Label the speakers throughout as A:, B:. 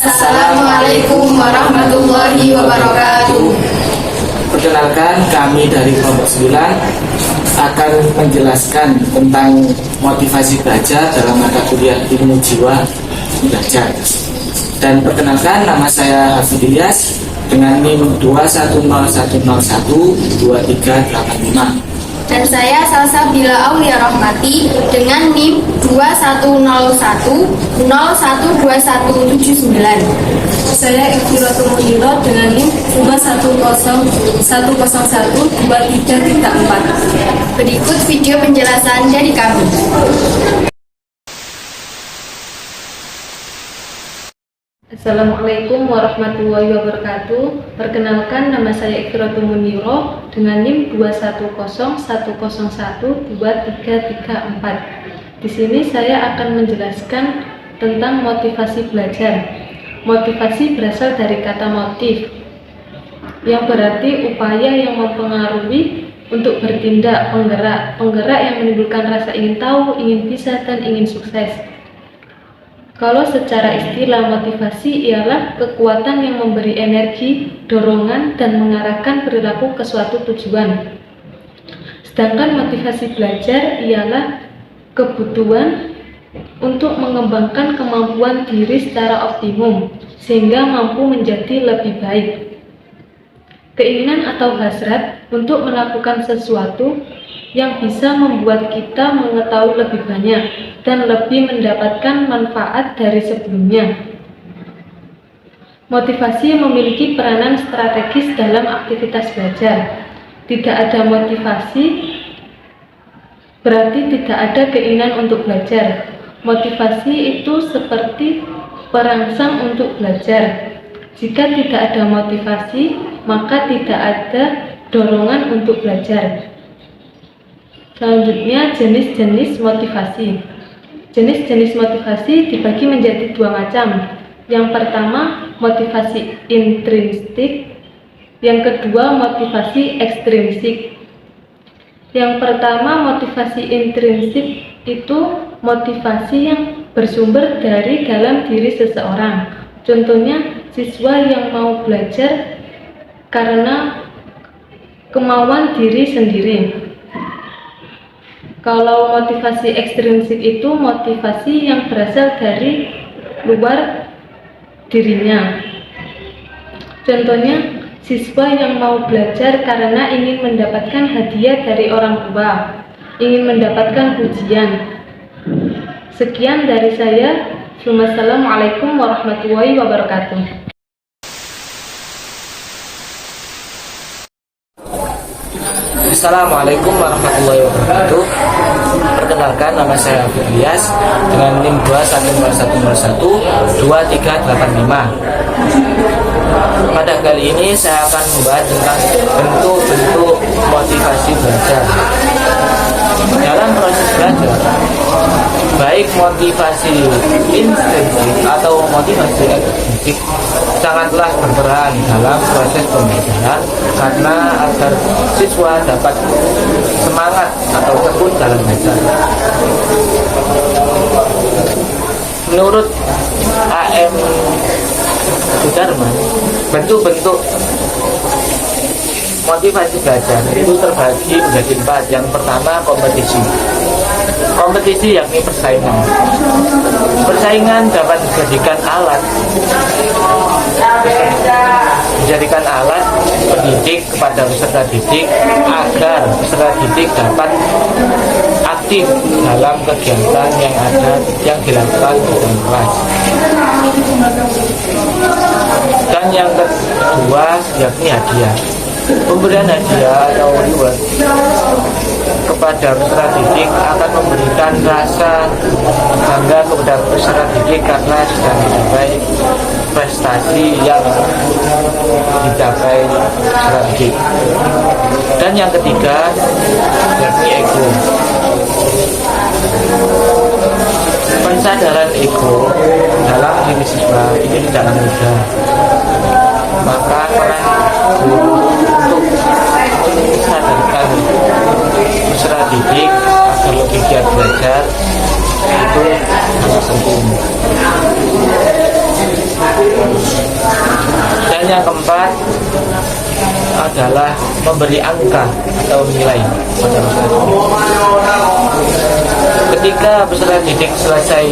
A: Assalamualaikum warahmatullahi wabarakatuh.
B: Perkenalkan, kami dari kelompok 9 akan menjelaskan tentang motivasi belajar dalam mata kuliah ilmu jiwa belajar. Dan perkenalkan, nama saya Hafid Ilyas dengan NIM 210101238
A: Dan saya Salsabila Aulia Rahmati dengan NIM 2101012179.
C: Saya Ikhtilatul Muniro dengan NIM 210101234.
A: Berikut video penjelasan dari kami.
C: Assalamualaikum warahmatullahi wabarakatuh. Perkenalkan, nama saya Ikhtilatul Muniro dengan NIM 210101234. Di sini saya akan menjelaskan tentang motivasi belajar. Motivasi berasal dari kata motif, yang berarti upaya yang mempengaruhi untuk bertindak, penggerak yang menimbulkan rasa ingin tahu, ingin bisa, dan ingin sukses. Kalau secara istilah, motivasi ialah kekuatan yang memberi energi, dorongan, dan mengarahkan perilaku ke suatu tujuan. Sedangkan motivasi belajar ialah kebutuhan untuk mengembangkan kemampuan diri secara optimum, sehingga mampu menjadi lebih baik. Keinginan atau hasrat untuk melakukan sesuatu yang bisa membuat kita mengetahui lebih banyak dan lebih mendapatkan manfaat dari sebelumnya. Motivasi memiliki peranan strategis dalam aktivitas belajar. Tidak ada motivasi berarti tidak ada keinginan untuk belajar. Motivasi itu seperti perangsang untuk belajar. Jika tidak ada motivasi, maka tidak ada dorongan untuk belajar. Selanjutnya, jenis-jenis motivasi. Jenis-jenis motivasi dibagi menjadi dua macam. Yang pertama, motivasi intrinsik. Yang kedua, motivasi ekstrinsik. Yang pertama, motivasi intrinsik itu motivasi yang bersumber dari dalam diri seseorang. Contohnya, siswa yang mau belajar karena kemauan diri sendiri. Kalau motivasi ekstrinsik itu motivasi yang berasal dari luar dirinya. Contohnya, siswa yang mau belajar karena ingin mendapatkan hadiah dari orang tua, ingin mendapatkan pujian. Sekian dari saya. Wassalamualaikum warahmatullahi wabarakatuh.
B: Assalamualaikum warahmatullahi wabarakatuh. Perkenalkan, nama saya Hafid Ilyas dengan NIM 210101238 Pada kali ini saya akan membahas tentang bentuk-bentuk motivasi belajar. Dalam proses belajar, baik motivasi intrinsik atau motivasi ekstrinsik sangatlah berperan dalam proses pembelajaran karena agar siswa dapat semangat atau tekun dalam belajar. Menurut A.M. Sudarman, bentuk-bentuk motivasi belajar itu terbagi menjadi 4. Yang pertama, kompetisi. Kompetisi yakni persaingan. Persaingan dapat dijadikan alat pendidik kepada peserta didik agar peserta didik dapat aktif dalam kegiatan yang dilakukan di dalam kelas. Dan yang kedua yakni hadiah. Pemberian hadiah atau reward kepada peserta didik akan memberikan rasa bangga kepada peserta didik karena sudah mencapai prestasi yang dicapai peserta didik. Dan yang ketiga yakni ego. Pensadaran ego dalam diri siswa ini tidaklah mudah. Maka peran guru untuk sadarkan peserta didik agar lebih giat belajar itu sangat penting. Dan yang keempat adalah memberi angka atau nilai pada peserta didik. Ketika peserta didik selesai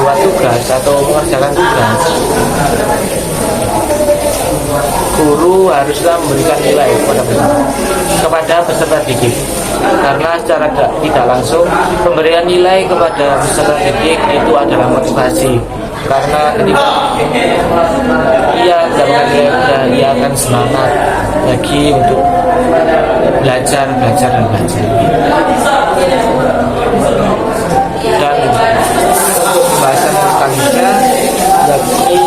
B: buat tugas atau mengerjakan tugas, guru haruslah memberikan nilai kepada peserta didik, karena secara tidak langsung pemberian nilai kepada peserta didik itu adalah motivasi, karena ketika ia mendapatkan nilai, ia akan semangat lagi untuk belajar. Dan pembahasan selanjutnya yakni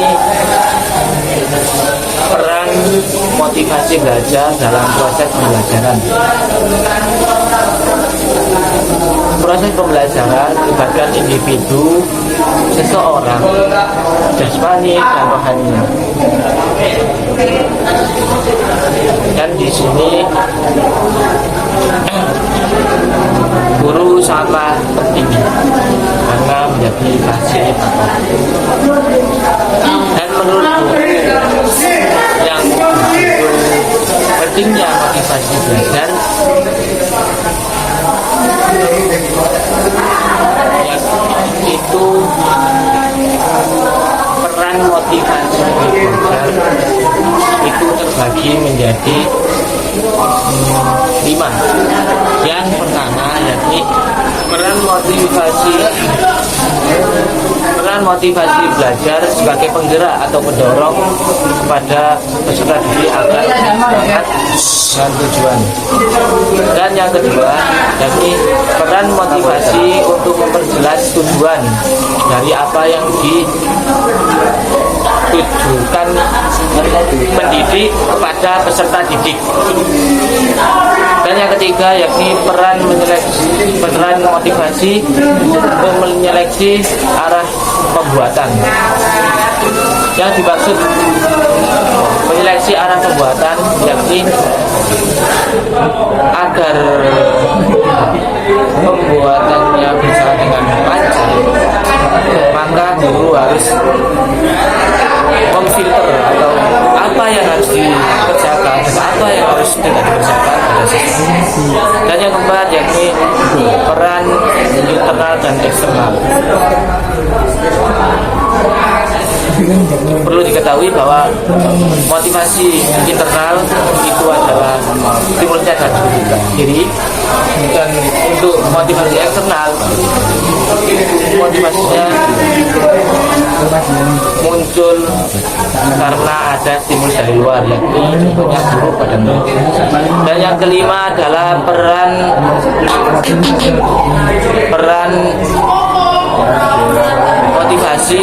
B: peran motivasi belajar dalam proses pembelajaran. Proses pembelajaran melibatkan individu, seseorang, jasmani dan rohaninya. Dan di sini guru sangatlah penting karena menjadi fasilitator. Dan menurut guru yang begitu pentingnya motivasi belajar, itu peran motivasi belajar itu terbagi menjadi 5. Yang pertama yakni peran motivasi belajar sebagai penggerak atau pendorong kepada peserta didik agar semangat dengan tujuan. Dan yang kedua yakni peran motivasi untuk memperjelas tujuan dari apa yang ditujukan pendidik kepada peserta didik. Dan yang ketiga yakni peran motivasi untuk menyeleksi arah pembuatan. Yang dimaksud menyeleksi arah pembuatan yakni agar pembuatannya bisa dengan lancar, maka guru harus memfilter atau apa yang harus dikerjakan dan apa yang harus tidak dikerjakan pada siswa. Dan yang keempat yakni peran internal dan eksternal. Perlu diketahui bahwa motivasi internal itu adalah stimulusnya dari diri, dan untuk motivasi eksternal motivasinya muncul karena ada stimulus dari luar, yakni contohnya guru pada murid. Dan yang kelima adalah peran motivasi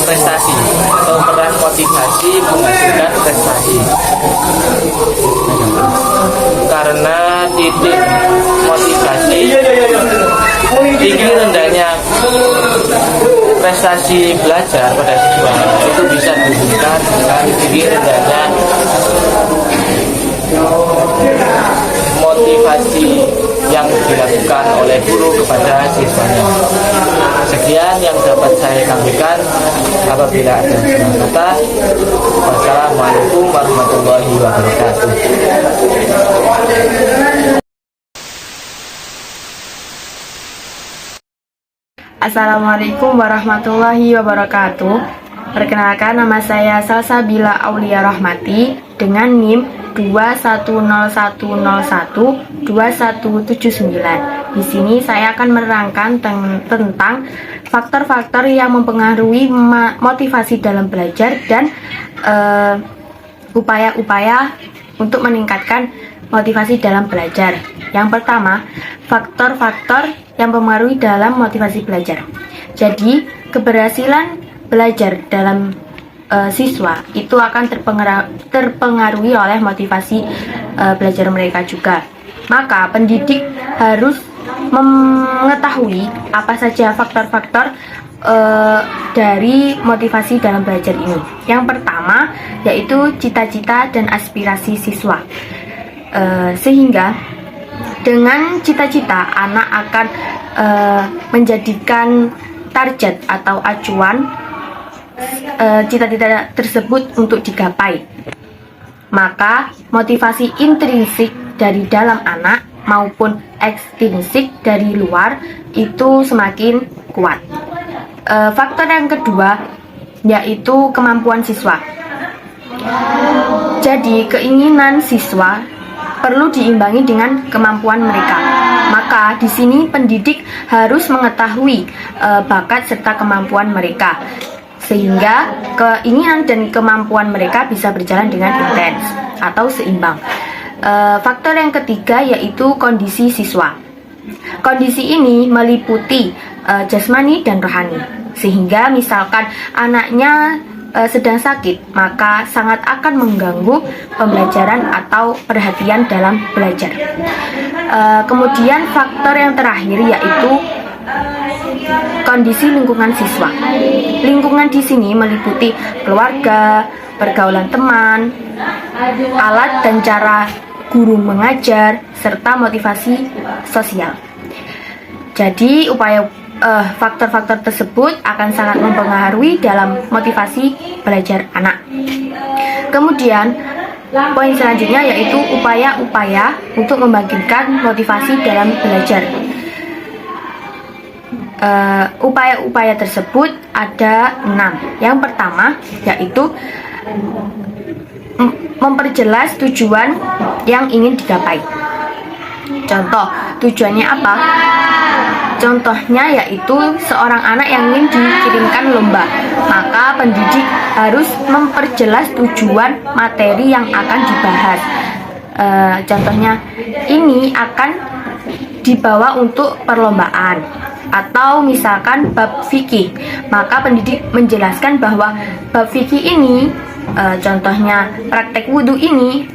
B: prestasi atau peran motivasi menghasilkan prestasi, karena titik motivasi tinggi rendahnya prestasi belajar pada siswa itu bisa dihubungkan dengan tinggi rendahnya motivasi yang dilakukan oleh guru kepada siswanya. Sekian yang dapat saya sampaikan. Apabila ada salah kata, wassalamualaikum warahmatullahi wabarakatuh.
A: Assalamualaikum warahmatullahi wabarakatuh. Perkenalkan, nama saya Salsabila Aulia Rahmati dengan NIM 2179. Di sini saya akan menerangkan tentang faktor-faktor yang mempengaruhi motivasi dalam belajar dan upaya-upaya untuk meningkatkan motivasi dalam belajar. Yang pertama, faktor-faktor yang mempengaruhi dalam motivasi belajar. Jadi, keberhasilan belajar dalam siswa itu akan terpengaruhi oleh motivasi belajar mereka juga. Maka pendidik harus mengetahui apa saja faktor-faktor dari motivasi dalam belajar ini. Yang pertama yaitu cita-cita dan aspirasi siswa, sehingga dengan cita-cita anak akan menjadikan target atau acuan cita-cita tersebut untuk digapai. Maka motivasi intrinsik dari dalam anak maupun ekstrinsik dari luar itu semakin kuat. Faktor yang kedua yaitu kemampuan siswa. Jadi keinginan siswa perlu diimbangi dengan kemampuan mereka. Maka di sini pendidik harus mengetahui bakat serta kemampuan mereka, sehingga keinginan dan kemampuan mereka bisa berjalan dengan intens atau seimbang. Faktor yang ketiga yaitu kondisi siswa. Kondisi ini meliputi jasmani dan rohani, sehingga misalkan anaknya sedang sakit, maka sangat akan mengganggu pembelajaran atau perhatian dalam belajar. Kemudian faktor yang terakhir yaitu kondisi lingkungan siswa. Lingkungan di sini meliputi keluarga, pergaulan teman, alat dan cara guru mengajar, serta motivasi sosial. Jadi faktor-faktor tersebut akan sangat mempengaruhi dalam motivasi belajar anak. Kemudian poin selanjutnya yaitu upaya-upaya untuk membangkitkan motivasi dalam belajar. Upaya-upaya tersebut ada 6. Yang pertama yaitu memperjelas tujuan yang ingin digapai. Contoh, tujuannya apa? Contohnya yaitu seorang anak yang ingin dikirimkan lomba, maka pendidik harus memperjelas tujuan materi yang akan dibahas. Contohnya, ini akan dibawa untuk perlombaan. Atau misalkan bab fikih, maka pendidik menjelaskan bahwa bab fikih ini, contohnya praktek wudhu ini,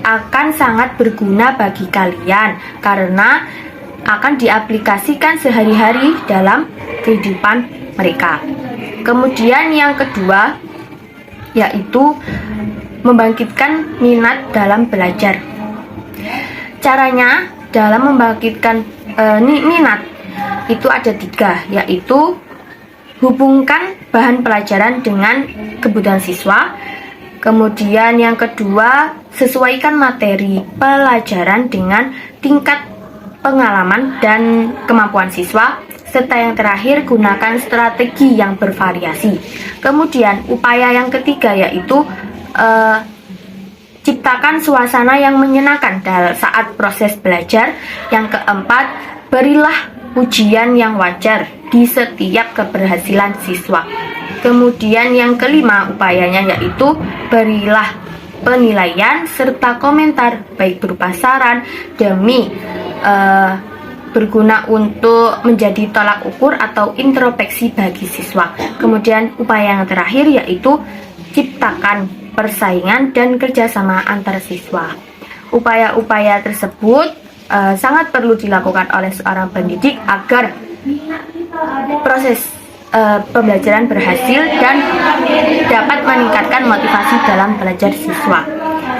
A: akan sangat berguna bagi kalian karena akan diaplikasikan sehari-hari dalam kehidupan mereka. Kemudian yang kedua yaitu membangkitkan minat dalam belajar. Caranya dalam membangkitkan minat itu ada 3, yaitu hubungkan bahan pelajaran dengan kebutuhan siswa. Kemudian yang kedua, sesuaikan materi pelajaran dengan tingkat pengalaman dan kemampuan siswa. Serta yang terakhir, gunakan strategi yang bervariasi. Kemudian upaya yang ketiga yaitu ciptakan suasana yang menyenangkan saat proses belajar. Yang keempat, berilah pujian yang wajar di setiap keberhasilan siswa. Kemudian yang kelima upayanya yaitu berilah penilaian serta komentar baik berupa saran demi berguna untuk menjadi tolak ukur atau introspeksi bagi siswa. Kemudian upaya yang terakhir yaitu ciptakan persaingan dan kerjasama antar siswa. Upaya-upaya tersebut sangat perlu dilakukan oleh seorang pendidik agar proses pembelajaran berhasil dan dapat meningkatkan motivasi dalam belajar siswa.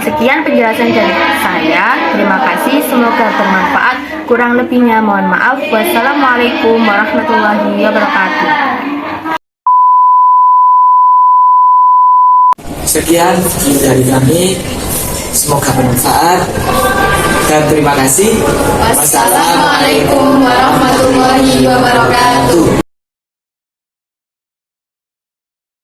A: Sekian penjelasan dari saya. Terima kasih, semoga bermanfaat. Kurang lebihnya mohon maaf. Wassalamualaikum warahmatullahi wabarakatuh.
B: Sekian dari kami, semoga bermanfaat dan terima kasih.
D: Wassalamualaikum warahmatullahi wabarakatuh.